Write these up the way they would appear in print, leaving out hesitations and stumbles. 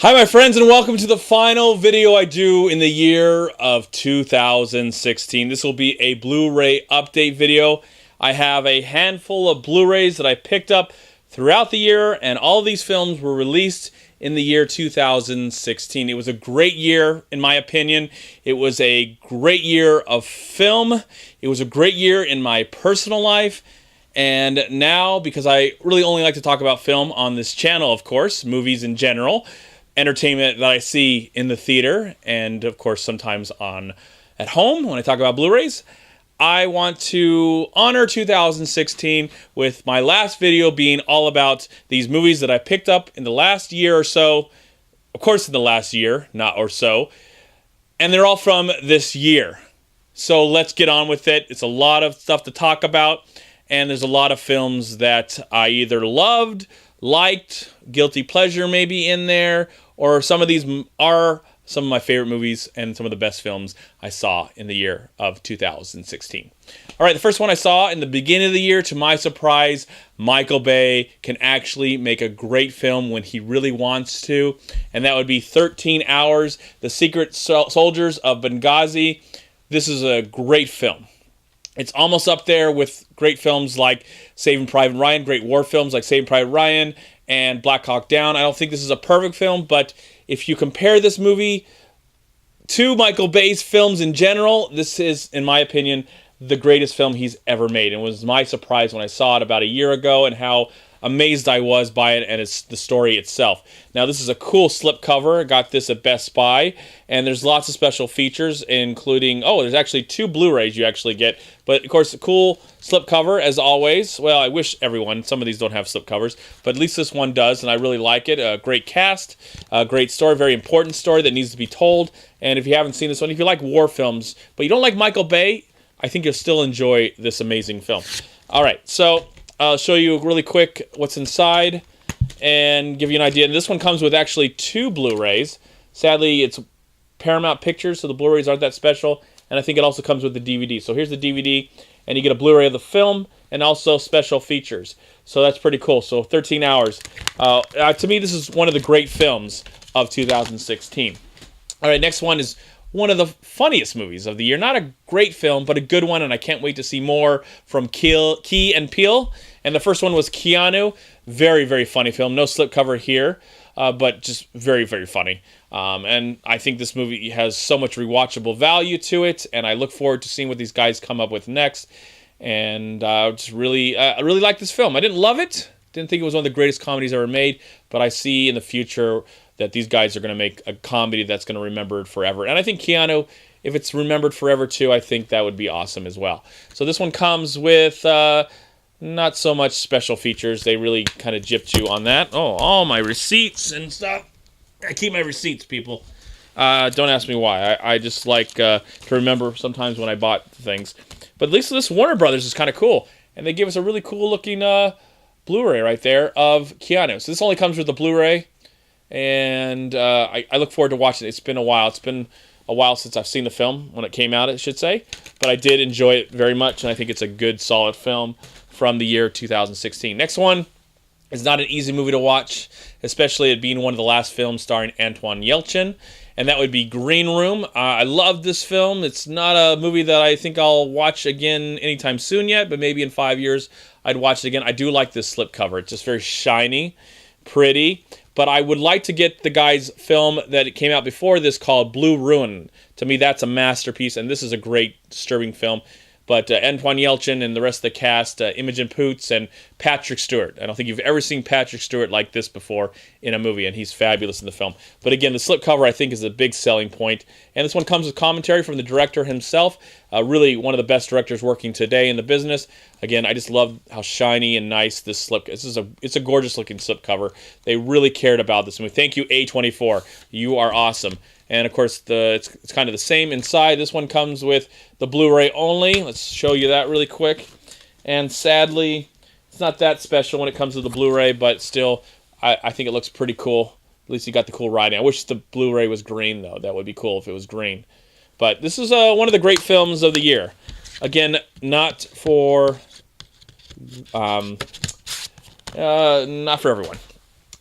Hi my friends, and welcome to the final video I do in the year of 2016. This will be a Blu-ray update video. I have a handful of Blu-rays that I picked up throughout the year, and all of these films were released in the year 2016. It was a great year, in my opinion. It was a great year of film. It was a great year in my personal life. And now, because I really only like to talk about film on this channel, of course, movies in general, entertainment that I see in the theater, and of course sometimes at home when I talk about Blu-rays, I want to honor 2016 with my last video being all about these movies that I picked up in the last year or so. Of course in the last year, not or so. And they're all from this year. So let's get on with it. It's a lot of stuff to talk about, and there's a lot of films that I either loved, liked, guilty pleasure maybe in there, or some of these are some of my favorite movies and some of the best films I saw in the year of 2016. All right, the first one I saw in the beginning of the year, to my surprise, Michael Bay can actually make a great film when he really wants to, and that would be 13 Hours, The Secret Soldiers of Benghazi. This is a great film. It's almost up there with great films like Saving Private Ryan, great war films like Saving Private Ryan and Black Hawk Down. I don't think this is a perfect film, but if you compare this movie to Michael Bay's films in general, this is, in my opinion, the greatest film he's ever made. And it was my surprise when I saw it about a year ago and how amazed I was by it and it's the story itself. Now, this is a cool slipcover. I got this at Best Buy, and there's lots of special features, including, there's actually 2 Blu-rays you actually get, but of course, a cool slipcover as always. Well, I wish some of these don't have slipcovers, but at least this one does, and I really like it. A great cast, a great story, very important story that needs to be told, and if you haven't seen this one, if you like war films, but you don't like Michael Bay, I think you'll still enjoy this amazing film. All right, so I'll show you really quick what's inside and give you an idea. And this one comes with actually 2 Blu-rays. Sadly, it's Paramount Pictures, so the Blu-rays aren't that special. And I think it also comes with the DVD. So here's the DVD, and you get a Blu-ray of the film and also special features. So that's pretty cool. So 13 Hours. To me, this is one of the great films of 2016. All right, next one is one of the funniest movies of the year. Not a great film, but a good one, and I can't wait to see more from Key and Peele. And the first one was Keanu. Very, very funny film. No slipcover here, but just very, very funny. And I think this movie has so much rewatchable value to it, and I look forward to seeing what these guys come up with next. And I really like this film. I didn't love it. Didn't think it was one of the greatest comedies ever made, but I see in the future that these guys are going to make a comedy that's going to remember it forever. And I think Keanu, if it's remembered forever too, I think that would be awesome as well. So this one comes with not so much special features. They really kind of gypped you on that. Oh, all my receipts and stuff. I keep my receipts, people. Don't ask me why. I just like to remember sometimes when I bought things. But at least this Warner Brothers is kind of cool. And they give us a really cool looking Blu-ray right there of Keanu. So this only comes with the Blu-ray. And I look forward to watching it. It's been a while. It's been a while since I've seen the film, when it came out, I should say. But I did enjoy it very much, and I think it's a good, solid film from the year 2016. Next one is not an easy movie to watch, especially it being one of the last films starring Anton Yelchin, and that would be Green Room. I love this film. It's not a movie that I think I'll watch again anytime soon yet, but maybe in 5 years I'd watch it again. I do like this slipcover. It's just very shiny, pretty. But I would like to get the guy's film that came out before this called Blue Ruin. To me, that's a masterpiece, and this is a great, disturbing film. But Anton Yelchin and the rest of the cast, Imogen Poots and Patrick Stewart. I don't think you've ever seen Patrick Stewart like this before in a movie, and he's fabulous in the film. But again, the slipcover, I think, is a big selling point. And this one comes with commentary from the director himself. Really one of the best directors working today in the business. Again, I just love how shiny and nice this slip. It's a gorgeous looking slipcover. They really cared about this movie. Thank you, A24. You are awesome. And of course, it's kind of the same inside. This one comes with the Blu-ray only. Let's show you that really quick. And sadly, it's not that special when it comes to the Blu-ray, but still, I think it looks pretty cool. At least you got the cool writing. I wish the Blu-ray was green, though. That would be cool if it was green. But this is one of the great films of the year. Again, not for everyone.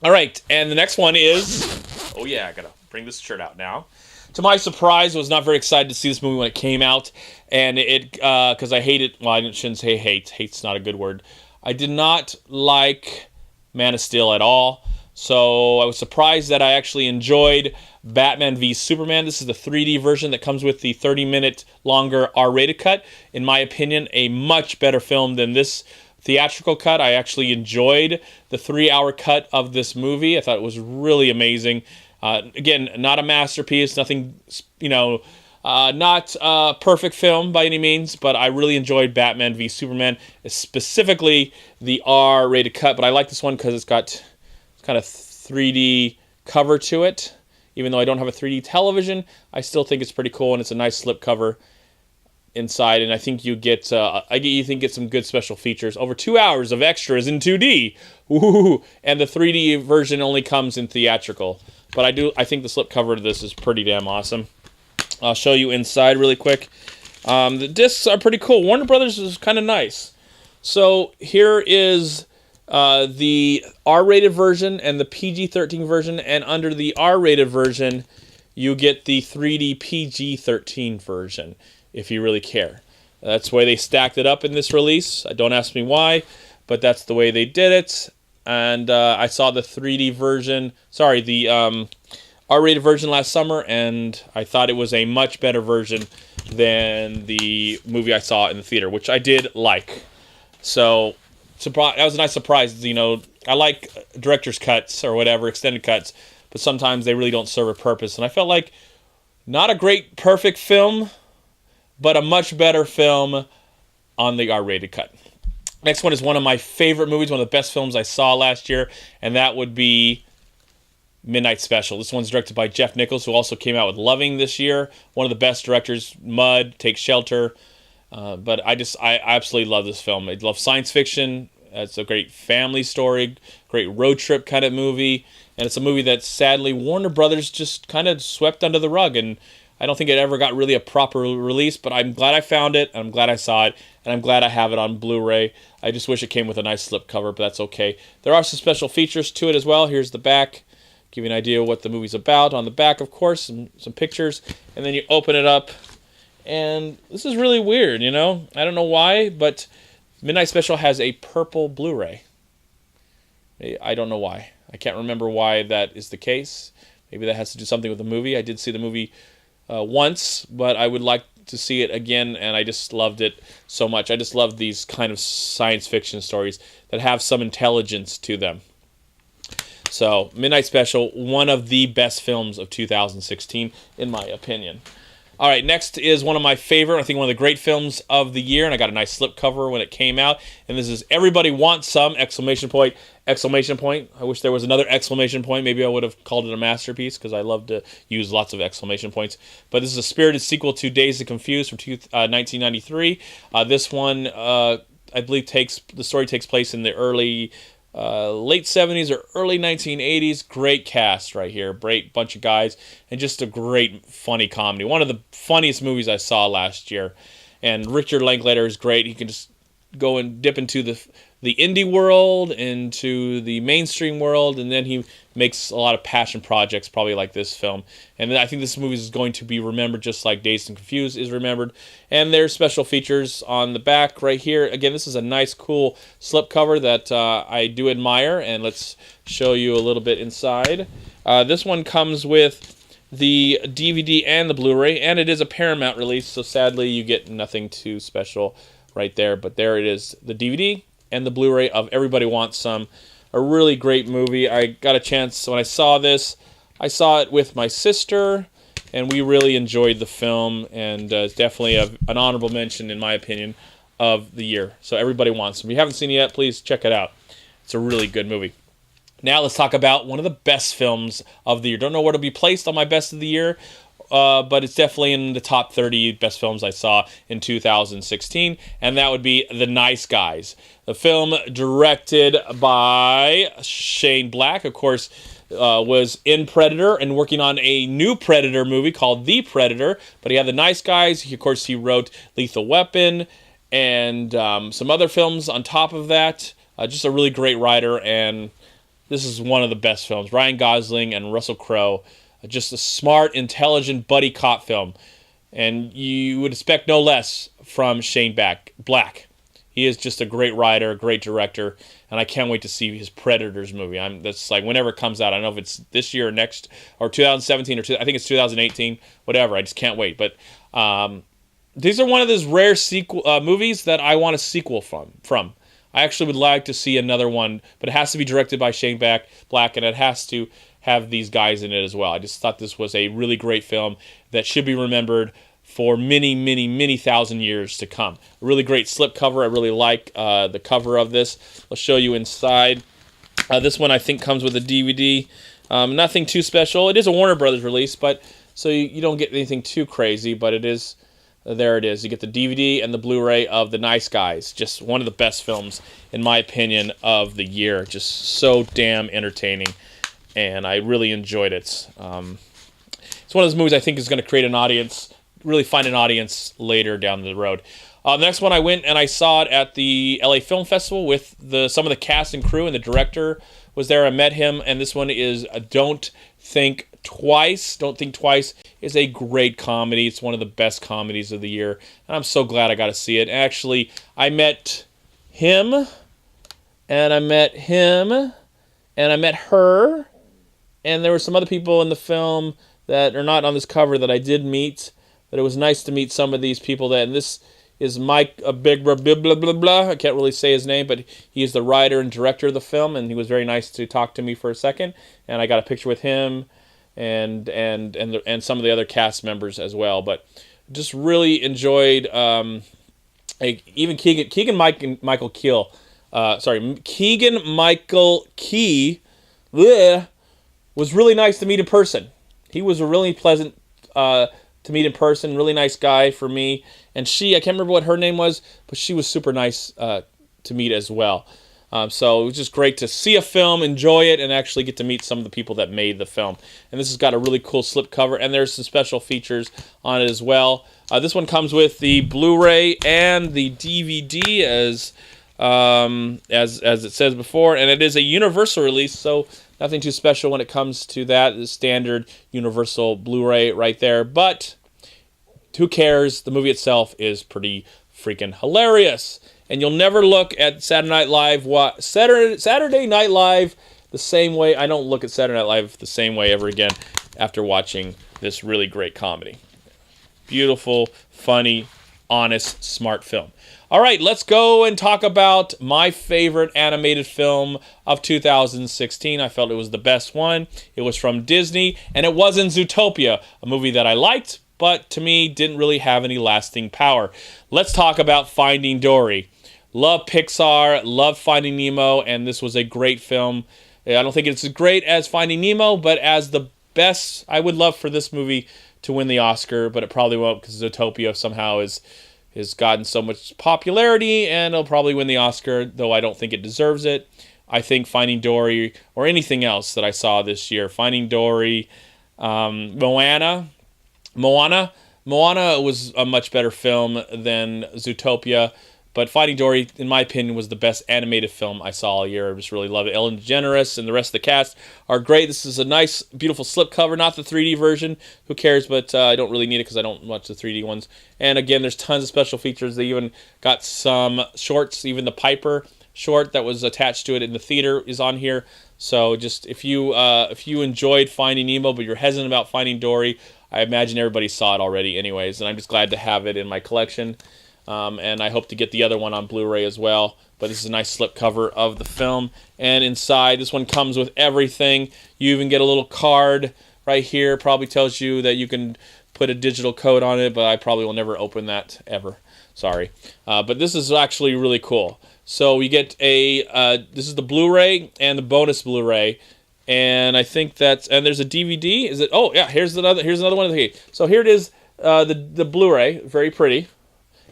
All right, and the next one is Oh yeah, I gotta bring this shirt out now. To my surprise, I was not very excited to see this movie when it came out, and because I hate it. Well, I shouldn't say hate. Hate's not a good word. I did not like Man of Steel at all, so I was surprised that I actually enjoyed Batman v Superman. This is the 3D version that comes with the 30-minute longer R-rated cut. In my opinion, a much better film than this theatrical cut. I actually enjoyed the 3-hour cut of this movie. I thought it was really amazing. Again, not a masterpiece, nothing, not a perfect film by any means, but I really enjoyed Batman v Superman, specifically the R-rated cut. But I like this one because it's got kind of 3D cover to it. Even though I don't have a 3D television, I still think it's pretty cool, and it's a nice slipcover inside. And I think you get some good special features. Over 2 hours of extras in 2D. Ooh, and the 3D version only comes in theatrical. But I think the slipcover to this is pretty damn awesome. I'll show you inside really quick. The discs are pretty cool. Warner Brothers is kind of nice. So here is the R-rated version and the PG-13 version. And under the R-rated version, you get the 3D PG-13 version, if you really care. That's the way they stacked it up in this release. Don't ask me why, but that's the way they did it. And I saw the 3D version, the R-rated version last summer, and I thought it was a much better version than the movie I saw in the theater, which I did like. So, that was a nice surprise. I like director's cuts or whatever, extended cuts, but sometimes they really don't serve a purpose. And I felt like not a great, perfect film, but a much better film on the R-rated cut. Next one is one of my favorite movies, one of the best films I saw last year, and that would be Midnight Special. This one's directed by Jeff Nichols, who also came out with Loving this year. One of the best directors, Mud, Take Shelter. But I absolutely love this film. I love science fiction. It's a great family story, great road trip kind of movie, and it's a movie that sadly Warner Brothers just kind of swept under the rug, and I don't think it ever got really a proper release, but I'm glad I found it, and I'm glad I saw it, and I'm glad I have it on Blu-ray. I just wish it came with a nice slipcover, but that's okay. There are some special features to it as well. Here's the back. Give you an idea of what the movie's about. On the back, of course, some pictures, and then you open it up, and this is really weird, I don't know why, but Midnight Special has a purple Blu-ray. I don't know why. I can't remember why that is the case. Maybe that has to do something with the movie. I did see the movie once, but I would like to see it again, and I just loved it so much. I just love these kind of science fiction stories that have some intelligence to them. So, Midnight Special, one of the best films of 2016, in my opinion. All right, next is one of my favorite, I think one of the great films of the year, and I got a nice slipcover when it came out, and this is Everybody Wants Some, exclamation point, exclamation point. I wish there was another exclamation point. Maybe I would have called it a masterpiece, because I love to use lots of exclamation points. But this is a spirited sequel to Dazed and Confused from 1993. This one, I believe, the story takes place in the late 70s or early 1980s. Great cast right here. Great bunch of guys. And just a great, funny comedy. One of the funniest movies I saw last year. And Richard Linklater is great. He can just go and dip into the indie world, into the mainstream world, and then he makes a lot of passion projects, probably like this film. And I think this movie is going to be remembered just like Dazed and Confused is remembered. And there's special features on the back right here. Again, this is a nice, cool slipcover that I do admire, and let's show you a little bit inside. This one comes with the DVD and the Blu-ray, and it is a Paramount release, so sadly you get nothing too special right there. But there it is, the DVD and the Blu-ray of Everybody Wants Some. A really great movie. I got a chance, when I saw this, I saw it with my sister, and we really enjoyed the film, and it's definitely an honorable mention, in my opinion, of the year. So Everybody Wants Some. If you haven't seen it yet, please check it out. It's a really good movie. Now let's talk about one of the best films of the year. Don't know where to be placed on my best of the year, but it's definitely in the top 30 best films I saw in 2016, and that would be The Nice Guys. The film directed by Shane Black, of course, was in Predator and working on a new Predator movie called The Predator, but he had The Nice Guys. Of course, he wrote Lethal Weapon and some other films on top of that. Just a really great writer, and this is one of the best films. Ryan Gosling and Russell Crowe, just a smart, intelligent buddy cop film. And you would expect no less from Shane Black. He is just a great writer, a great director, and I can't wait to see his Predators movie. That's like whenever it comes out. I don't know if it's this year or next, or 2017, or I think it's 2018, whatever. I just can't wait. But these are one of those rare movies that I want a sequel from. I actually would like to see another one, but it has to be directed by Shane Black, and it has to have these guys in it as well. I just thought this was a really great film that should be remembered for many, many, many thousand years to come. A really great slipcover. I really like the cover of this. I'll show you inside. This one I think comes with a DVD. Nothing too special. It is a Warner Brothers release, but so you don't get anything too crazy, but it is. There it is. You get the DVD and the Blu-ray of The Nice Guys. Just one of the best films, in my opinion, of the year. Just so damn entertaining, and I really enjoyed it. It's one of those movies I think is going to create an audience, really find an audience later down the road. The next one I went and I saw it at the LA Film Festival with some of the cast and crew, and the director was there. I met him, and this one is Don't Think Twice. Don't Think Twice is a great comedy. It's one of the best comedies of the year, and I'm so glad I got to see it. Actually, I met him, and I met him, and I met her, and there were some other people in the film that are not on this cover that I did meet. But it was nice to meet some of these people. And this is Mike Big blah blah blah blah blah. I can't really say his name, but he is the writer and director of the film, and he was very nice to talk to me for a second. And I got a picture with him and some of the other cast members as well. But just really enjoyed. Even Keegan Michael Key was really nice to meet in person. He was a really pleasant. To meet in person, really nice guy for me. And I can't remember what her name was, but she was super nice to meet as well. So it was just great to see a film, enjoy it, and actually get to meet some of the people that made the film. And this has got a really cool slipcover, and there's some special features on it as well. This one comes with the Blu-ray and the DVD as it says before, and it is a universal release, so nothing too special when it comes to that. The standard universal Blu-ray right there. But who cares? The movie itself is pretty freaking hilarious. And you'll never look at Saturday Night Live the same way. I don't look at Saturday Night Live the same way ever again after watching this really great comedy. Beautiful, funny, honest, smart film. All right, let's go and talk about my favorite animated film of 2016. I felt it was the best one. It was from Disney, and it wasn't Zootopia, a movie that I liked, but to me didn't really have any lasting power. Let's talk about Finding Dory. Love Pixar, love Finding Nemo, and this was a great film. I don't think it's as great as Finding Nemo, but as the best, I would love for this movie to win the Oscar, but it probably won't because Zootopia somehow has gotten so much popularity, and it'll probably win the Oscar, though I don't think it deserves it. I think Finding Dory, or anything else that I saw this year, Finding Dory, Moana was a much better film than Zootopia, but Finding Dory, in my opinion, was the best animated film I saw all year. I just really love it. Ellen DeGeneres and the rest of the cast are great. This is a nice, beautiful slipcover, not the 3D version. Who cares? But I don't really need it because I don't watch the 3D ones. And again, there's tons of special features. They even got some shorts. Even the Piper short that was attached to it in the theater is on here. So just if you enjoyed Finding Nemo, but you're hesitant about Finding Dory, I imagine everybody saw it already anyways. And I'm just glad to have it in my collection. And I hope to get the other one on Blu-ray as well. But this is a nice slipcover of the film. And inside, this one comes with everything. You even get a little card right here. Probably tells you that you can put a digital code on it, but I probably will never open that, ever. Sorry. But this is actually really cool. So you get this is the Blu-ray and the bonus Blu-ray. And I think and there's a DVD. Is it? Oh, yeah, here's another one. So here it is, the Blu-ray. Very pretty.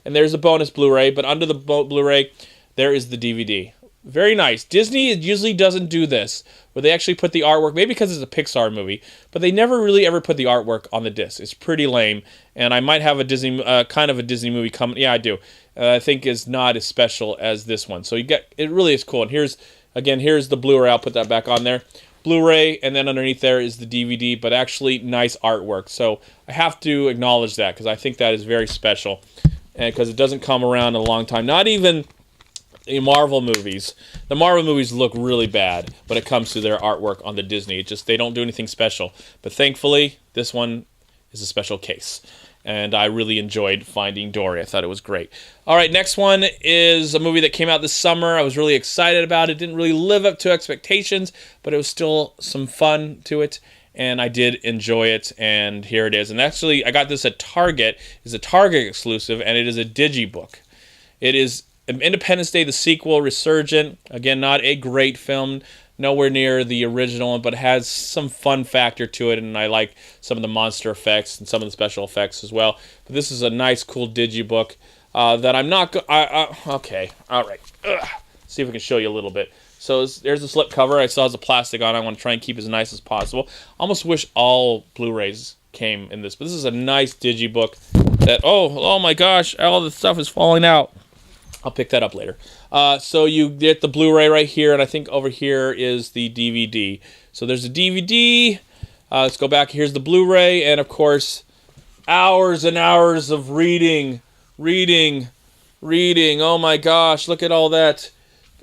And there's a bonus Blu-ray, but under the Blu-ray, there is the DVD. Very nice. Disney usually doesn't do this, where they actually put the artwork, maybe because it's a Pixar movie, but they never really ever put the artwork on the disc. It's pretty lame, and I might have a Disney, kind of a Disney movie coming. Yeah, I do. I think is not as special as this one. So it really is cool. And here's Again, here's the Blu-ray. I'll put that back on there. Blu-ray, and then underneath there is the DVD, but actually nice artwork. So I have to acknowledge that because I think that is very special, and because it doesn't come around in a long time. Not even the Marvel movies. The Marvel movies look really bad when it comes to their artwork on the Disney. It just, they don't do anything special. But thankfully, this one is a special case. And I really enjoyed finding Dory. I thought it was great. All right, next one is a movie that came out this summer. I was really excited about it. Didn't really live up to expectations, but it was still some fun to it. And I did enjoy it, and here it is. And actually, I got this at Target. It's a Target exclusive, and it is a digibook. It is Independence Day, the sequel, Resurgent. Again, not a great film, nowhere near the original, but it has some fun factor to it, and I like some of the monster effects and some of the special effects as well. But this is a nice, cool digibook that I'm not... okay, all right. See if I can show you a little bit. So there's the slip cover. I still has the plastic on. I want to try and keep it as nice as possible. I almost wish all Blu-rays came in this, but this is a nice digibook that... Oh my gosh, all the stuff is falling out. I'll pick that up later. So you get the Blu-ray right here, and I think over here is the DVD. So there's a DVD. Let's go back. Here's the Blu-ray, and of course, hours and hours of reading. Oh my gosh, look at all that.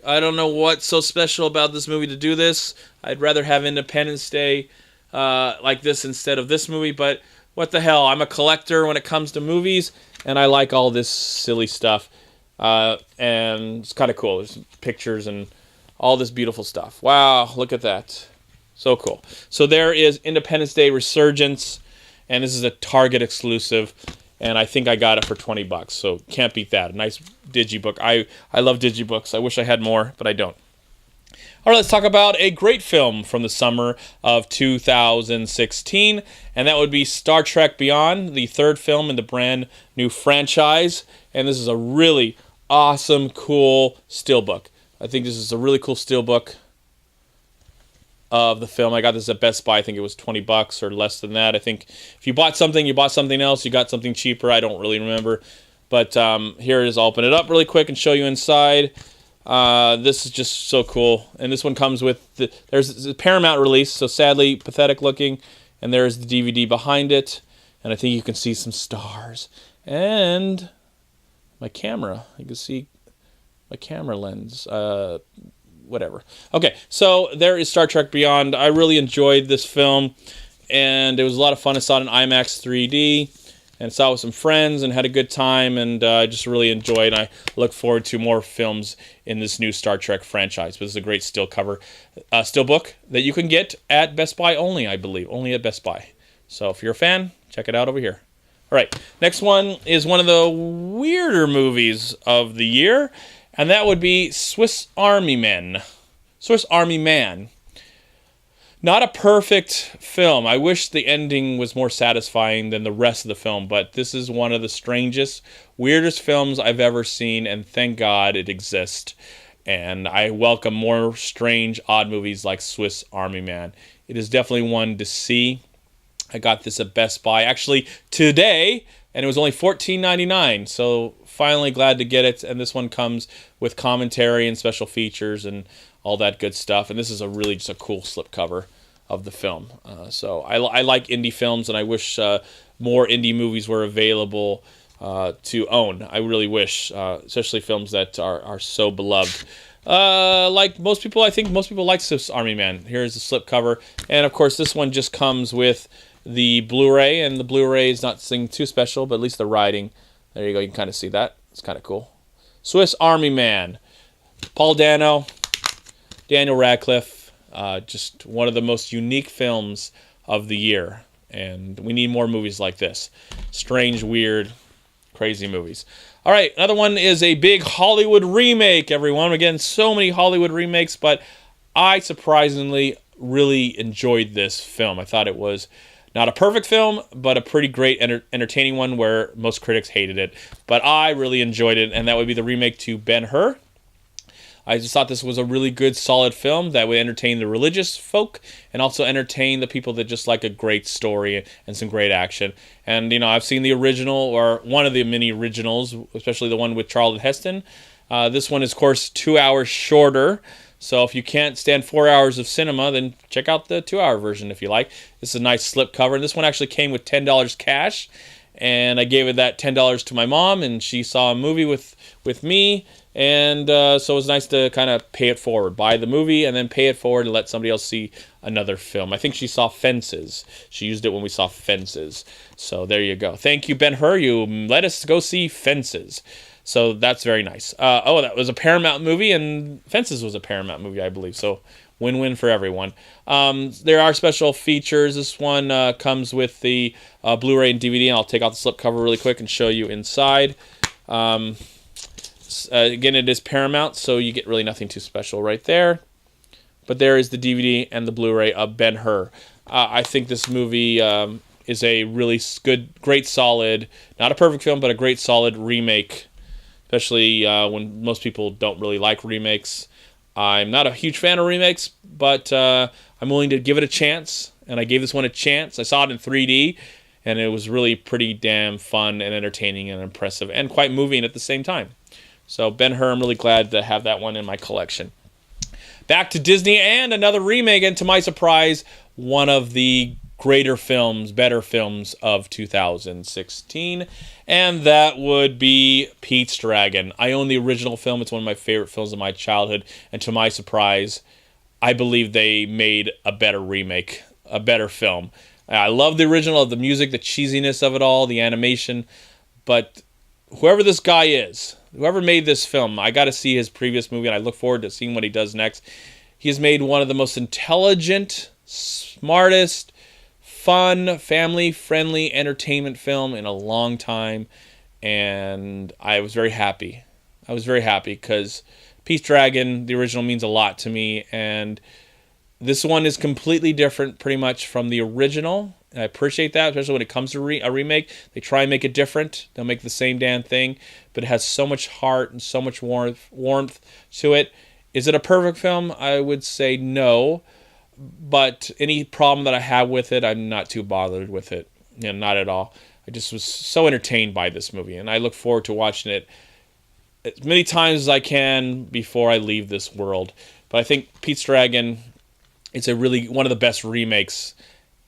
I don't know what's so special about this movie to do this. I'd rather have Independence Day like this instead of this movie, but what the hell? I'm a collector when it comes to movies, and I like all this silly stuff. And it's kind of cool. There's pictures and all this beautiful stuff. Wow, look at that. So cool. So there is Independence Day Resurgence, and this is a Target exclusive, and I think I got it for $20, so can't beat that. A nice digibook. I love digibooks. I wish I had more, but I don't. All right, let's talk about a great film from the summer of 2016, and that would be Star Trek Beyond, the third film in the brand new franchise, and this is a really awesome, cool steelbook. I think this is a really cool steelbook of the film. I got this at Best Buy. I think it was $20 or less than that. I think if you bought something, you bought something else. You got something cheaper. I don't really remember. But here it is. I'll open it up really quick and show you inside. This is just so cool. And this one comes with... there's the Paramount release, so sadly pathetic looking. And there's the DVD behind it. And I think you can see some stars. And... my camera. You can see my camera lens. Whatever. Okay, so there is Star Trek Beyond. I really enjoyed this film, and it was a lot of fun. I saw it in IMAX 3D, and saw it with some friends, and had a good time, and I just really enjoyed it. I look forward to more films in this new Star Trek franchise. But this is a great steelbook that you can get at Best Buy only, I believe. Only at Best Buy. So if you're a fan, check it out over here. All right, next one is one of the weirder movies of the year, and that would be Swiss Army Man. Swiss Army Man. Not a perfect film. I wish the ending was more satisfying than the rest of the film, but this is one of the strangest, weirdest films I've ever seen, and thank God it exists. And I welcome more strange, odd movies like Swiss Army Man. It is definitely one to see. I got this at Best Buy actually today, and it was only $14.99, so finally glad to get it. And this one comes with commentary and special features and all that good stuff. And this is really just a cool slipcover of the film. So I like indie films, and I wish more indie movies were available to own. I really wish, especially films that are so beloved. Like most people, I think most people like Swiss Army Man. Here's the slipcover, and of course this one just comes with the Blu-ray, and the Blu-ray is not something too special, but at least the writing, there you go, you can kind of see that. It's kind of cool. Swiss Army Man. Paul Dano, Daniel Radcliffe, just one of the most unique films of the year, and we need more movies like this. Strange, weird, crazy movies. All right, another one is a big Hollywood remake, everyone. Again, so many Hollywood remakes, but I surprisingly really enjoyed this film. I thought it was not a perfect film, but a pretty great, entertaining one where most critics hated it. But I really enjoyed it, and that would be the remake to Ben-Hur. I just thought this was a really good, solid film that would entertain the religious folk and also entertain the people that just like a great story and some great action. And, you know, I've seen the original, or one of the many originals, especially the one with Charlton Heston. This one is, of course, 2 hours shorter. So if you can't stand 4 hours of cinema, then check out the 2-hour version if you like. This is a nice slipcover. This one actually came with $10 cash, and I gave it that $10 to my mom, and she saw a movie with me, and so it was nice to kind of pay it forward. Buy the movie and then pay it forward and let somebody else see another film. I think she saw Fences. She used it when we saw Fences. So there you go. Thank you, Ben-Hur. You let us go see Fences. So that's very nice. That was a Paramount movie, and Fences was a Paramount movie, I believe. So win-win for everyone. There are special features. This one comes with the Blu-ray and DVD, and I'll take out the slipcover really quick and show you inside. Again, it is Paramount, so you get really nothing too special right there. But there is the DVD and the Blu-ray of Ben-Hur. I think this movie is a really good, great, solid, not a perfect film, but a great, solid remake, especially when most people don't really like remakes. I'm not a huge fan of remakes, but I'm willing to give it a chance, and I gave this one a chance. I saw it in 3D, and it was really pretty damn fun and entertaining and impressive and quite moving at the same time. So Ben-Hur, I'm really glad to have that one in my collection. Back to Disney and another remake, and to my surprise, one of the greater films, better films of 2016, and that would be Pete's Dragon. I own the original film. It's one of my favorite films of my childhood, and to my surprise, I believe they made a better remake, a better film. I love the original, the music, the cheesiness of it all, the animation, but whoever this guy is, whoever made this film, I got to see his previous movie, and I look forward to seeing what he does next. He has made one of the most intelligent, smartest, fun, family-friendly entertainment film in a long time, and I was very happy. I was very happy because Pete's Dragon, the original, means a lot to me, and this one is completely different pretty much from the original. And I appreciate that, especially when it comes to a remake. They try and make it different. They'll make the same damn thing, but it has so much heart and so much warmth to it. Is it a perfect film? I would say no, but any problem that I have with it, I'm not too bothered with it. Not at all. I just was so entertained by this movie, and I look forward to watching it as many times as I can before I leave this world. But I think Pete's Dragon, it's one of the best remakes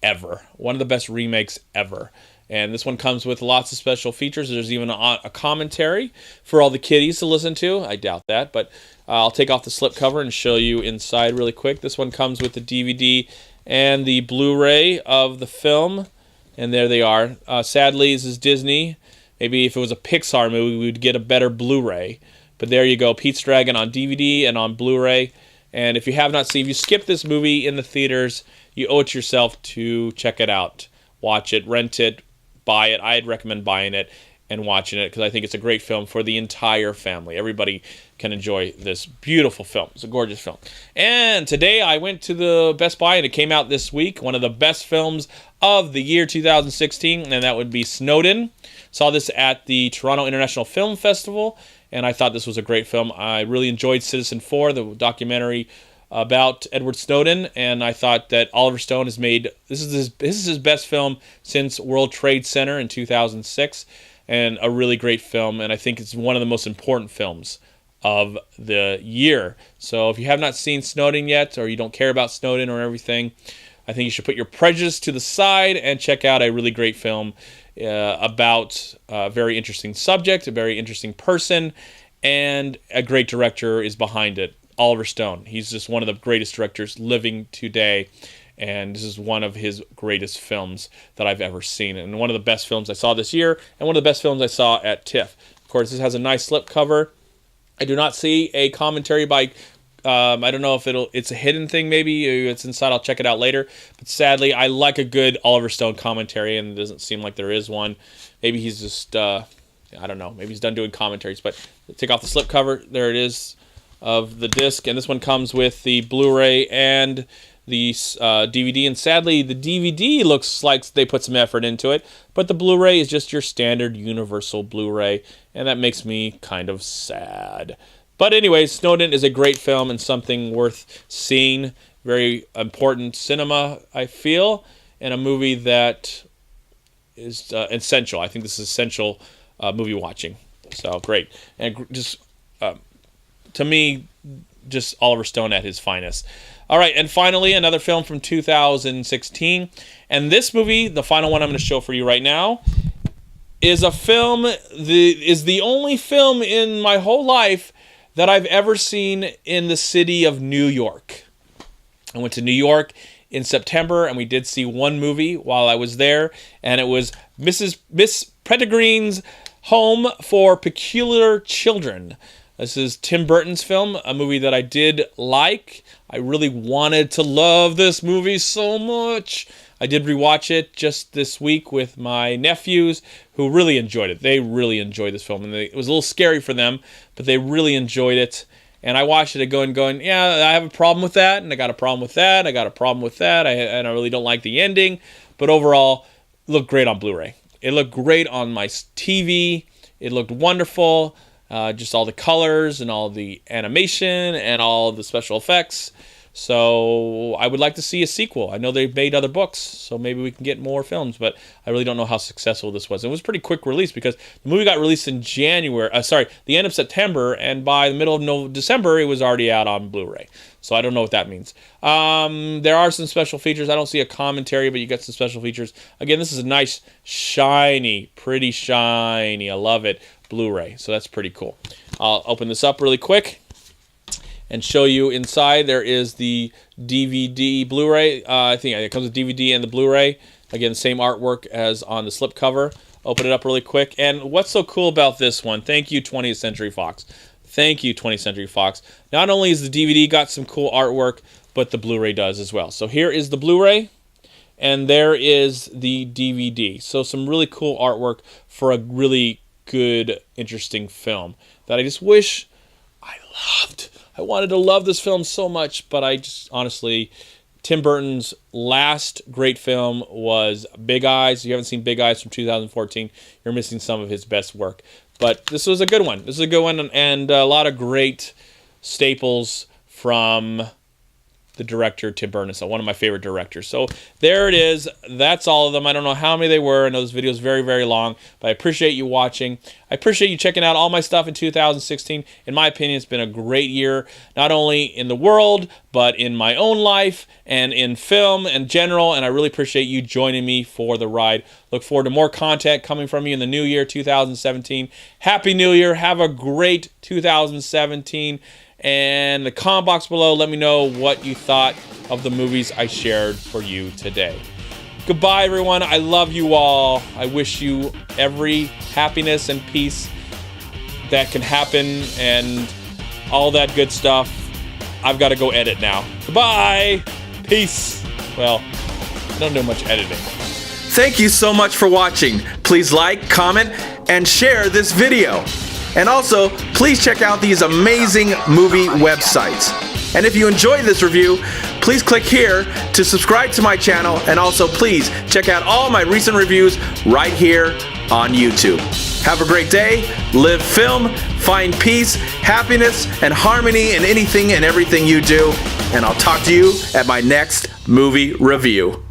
ever. One of the best remakes ever. And this one comes with lots of special features. There's even a commentary for all the kiddies to listen to. I doubt that, but I'll take off the slipcover and show you inside really quick. This one comes with the DVD and the Blu-ray of the film. And there they are. Sadly, this is Disney. Maybe if it was a Pixar movie, we would get a better Blu-ray. But there you go, Pete's Dragon on DVD and on Blu-ray. And if you have not seen, if you skip this movie in the theaters, you owe it yourself to check it out. Watch it, rent it, buy it. I'd recommend buying it and watching it because I think it's a great film for the entire family. Everybody can enjoy this beautiful film. It's a gorgeous film. And today I went to the Best Buy and it came out this week. One of the best films of the year 2016, and that would be Snowden. Saw this at the Toronto International Film Festival, and I thought this was a great film. I really enjoyed Citizen 4, the documentary about Edward Snowden, and I thought that Oliver Stone has made this is his best film since World Trade Center in 2006, and a really great film, and I think it's one of the most important films of the year. So if you have not seen Snowden yet, or you don't care about Snowden or everything, I think you should put your prejudice to the side and check out a really great film about a very interesting subject, a very interesting person, and a great director is behind it, Oliver Stone. He's just one of the greatest directors living today, and this is one of his greatest films that I've ever seen, and one of the best films I saw this year, and one of the best films I saw at TIFF. Of course, this has a nice slipcover. I do not see a commentary by I don't know if it's a hidden thing, maybe it's inside. I'll check it out later. But sadly, I like a good Oliver Stone commentary, and it doesn't seem like there is one. Maybe he's just, I don't know. Maybe he's done doing commentaries. But take off the slipcover. There it is of the disc. And this one comes with the Blu-ray and the DVD. And sadly, the DVD looks like they put some effort into it. But the Blu-ray is just your standard universal Blu-ray. And that makes me kind of sad. But anyway, Snowden is a great film and something worth seeing. Very important cinema, I feel, and a movie that is essential. I think this is essential movie watching. So great. And just, to me, just Oliver Stone at his finest. All right, and finally, another film from 2016. And this movie, the final one I'm going to show for you right now, is a film, is the only film in my whole life that I've ever seen in the city of New York. I went to New York in September, and we did see one movie while I was there, and it was Miss Pettigreen's Home for Peculiar Children. This is Tim Burton's film, a movie that I did like. I really wanted to love this movie so much. I did rewatch it just this week with my nephews, who really enjoyed it. They really enjoyed this film, and it was a little scary for them, but they really enjoyed it. And I watched it going, yeah, I have a problem with that, and I got a problem with that, I got a problem with that, and I really don't like the ending. But overall, it looked great on Blu-ray. It looked great on my TV. It looked wonderful. Just all the colors and all the animation and all the special effects. So I would like to see a sequel. I know they've made other books, so maybe we can get more films, but I really don't know how successful this was. It was a pretty quick release because the movie got released in the end of September, and by the middle of December, it was already out on Blu-ray. So I don't know what that means. There are some special features. I don't see a commentary, but you get some special features. Again, this is a nice, shiny, pretty shiny, I love it, Blu-ray. So that's pretty cool. I'll open this up really quick and show you inside. There is the DVD Blu-ray. I think it comes with DVD and the Blu-ray. Again, same artwork as on the slipcover. Open it up really quick. And what's so cool about this one? Thank you, 20th Century Fox. Thank you, 20th Century Fox. Not only is the DVD got some cool artwork, but the Blu-ray does as well. So here is the Blu-ray, and there is the DVD. So some really cool artwork for a really good, interesting film that I just wish I loved. I wanted to love this film so much, but I just, honestly, Tim Burton's last great film was Big Eyes. If you haven't seen Big Eyes from 2014, you're missing some of his best work. But this was a good one. This is a good one, and a lot of great staples from the director, Tim Burton. So one of my favorite directors. So there it is. That's all of them. I don't know how many they were. I know this video is very, very long, but I appreciate you watching. I appreciate you checking out all my stuff in 2016. In my opinion, it's been a great year, not only in the world, but in my own life and in film in general, and I really appreciate you joining me for the ride. Look forward to more content coming from you in the new year, 2017. Happy New Year. Have a great 2017. And in the comment box below, let me know what you thought of the movies I shared for you today. Goodbye, everyone. I love you all. I wish you every happiness and peace that can happen and all that good stuff. I've got to go edit now. Goodbye. Peace. Well, I don't do much editing. Thank you so much for watching. Please like, comment, and share this video. And also, please check out these amazing movie websites. And if you enjoyed this review, please click here to subscribe to my channel, and also please check out all my recent reviews right here on YouTube. Have a great day, live film, find peace, happiness, and harmony in anything and everything you do, and I'll talk to you at my next movie review.